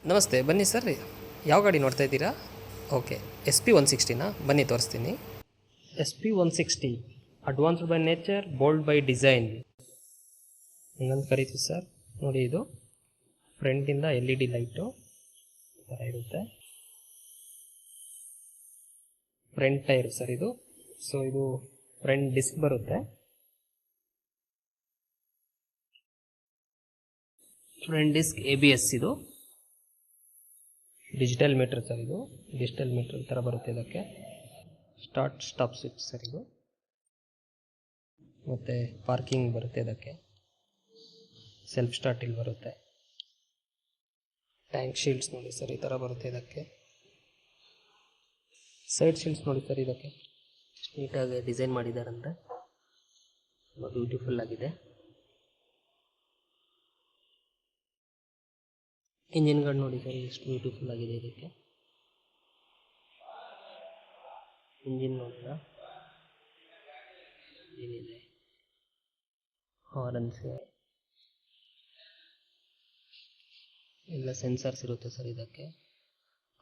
ನಮಸ್ತೆ, ಬನ್ನಿ ಸರ್. ಯಾವ ಗಾಡಿ ನೋಡ್ತಾ ಇದ್ದೀರಾ? Okay, SP 160ನಾ? ಬನ್ನಿ ತೋರಿಸ್ತೀನಿ. SP 160 advanced by nature, bold by design ಇನ್ನೊಂದು ಕರಿತೀವಿ ಸರ್. ನೋಡಿ, ಇದು ಫ್ರಂಟಿಂದ LED ಲೈಟು ಈ ಥರ ಇರುತ್ತೆ. ಫ್ರಂಟ್ ಟೈರ್ ಸರ್ ಇದು. ಸೊ ಇದು ಫ್ರಂಟ್ ಡಿಸ್ಕ್ ಬರುತ್ತೆ. ಫ್ರಂಟ್ ಡಿಸ್ಕ್ ABS ಇದು. ಡಿಜಿಟಲ್ ಮೀಟರ್ ಸರ್ ಇದು. ಡಿಜಿಟಲ್ ಮೀಟರ್ ಥರ ಬರುತ್ತೆ ಇದಕ್ಕೆ. ಸ್ಟಾರ್ಟ್ ಸ್ಟಾಪ್ ಸ್ವಿಚ್ ಸರ್ ಇದು. ಮತ್ತು ಪಾರ್ಕಿಂಗ್ ಬರುತ್ತೆ ಇದಕ್ಕೆ. ಸೆಲ್ಫ್ ಸ್ಟಾರ್ಟ್ ಇಲ್ಲಿ ಬರುತ್ತೆ. ಟ್ಯಾಂಕ್ ಶೀಲ್ಡ್ಸ್ ನೋಡಿ ಸರ್, ಈ ಥರ ಬರುತ್ತೆ ಇದಕ್ಕೆ. ಸೈಡ್ ಶೀಲ್ಡ್ಸ್ ನೋಡಿ ಸರ್, ಇದಕ್ಕೆ ನೀಟಾಗಿ ಡಿಸೈನ್ ಮಾಡಿದ್ದಾರಂತೆ. ತುಂಬ ಬ್ಯೂಟಿಫುಲ್ ಆಗಿದೆ. ಇಂಜಿನ್ ಗಾರ್ಡ್ ನೋಡಿ ಸರ್, ಎಷ್ಟು ಬ್ಯೂಟಿಫುಲ್ ಆಗಿದೆ ಇದಕ್ಕೆ. ಇಂಜಿನ್ ನೋಡಿದ ಏನಿದೆ, ಹಾರ್ನ್ಸ್ ಎಲ್ಲ ಸೆನ್ಸರ್ಸ್ ಇರುತ್ತೆ ಸರ್ ಇದಕ್ಕೆ.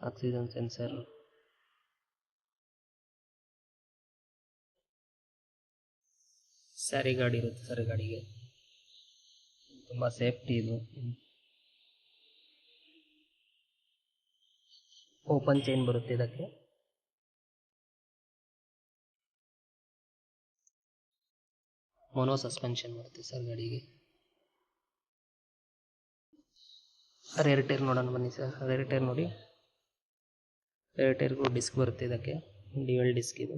ಆಕ್ಸಿಜನ್ ಸೆನ್ಸರ್, ಸ್ಯಾರಿ ಗಾಡಿ ಇರುತ್ತೆ ಸರ್ ಗಾಡಿಗೆ. ತುಂಬ ಸೇಫ್ಟಿ ಇದು. ಓಪನ್ ಚೈನ್ ಬರುತ್ತೆ ಇದಕ್ಕೆ. ಮೊನೋ ಸಸ್ಪೆನ್ಷನ್ ಬರುತ್ತೆ ಸರ್ ಗಾಡಿಗೆ. ರೇರ್ ಟೈರ್ ನೋಡೋಣ ಬನ್ನಿ ಸರ್. ರೇರ್ ಟೈರ್ ನೋಡಿ, ರೇರ್ ಟೈರ್ಗೂ ಡಿಸ್ಕ್ ಬರುತ್ತೆ ಇದಕ್ಕೆ. ಡ್ಯುಯಲ್ ಡಿಸ್ಕ್ ಇದು.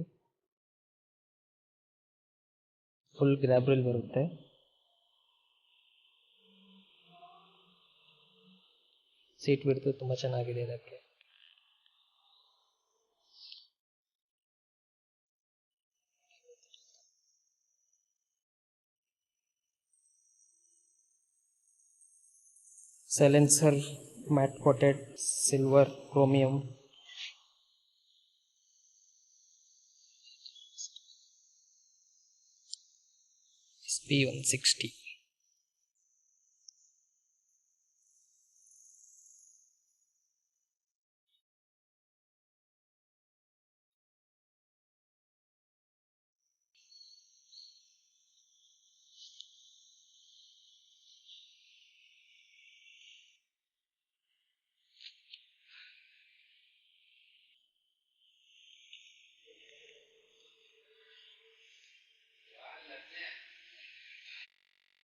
ಫುಲ್ ಗ್ರ್ಯಾಬ್ರಿಲ್ ಬರುತ್ತೆ. ಸೀಟ್ ಬಿಡ್ತು ತುಂಬ ಚೆನ್ನಾಗಿದೆ ಇದಕ್ಕೆ. Silencer matte coated silver chromium. SP 160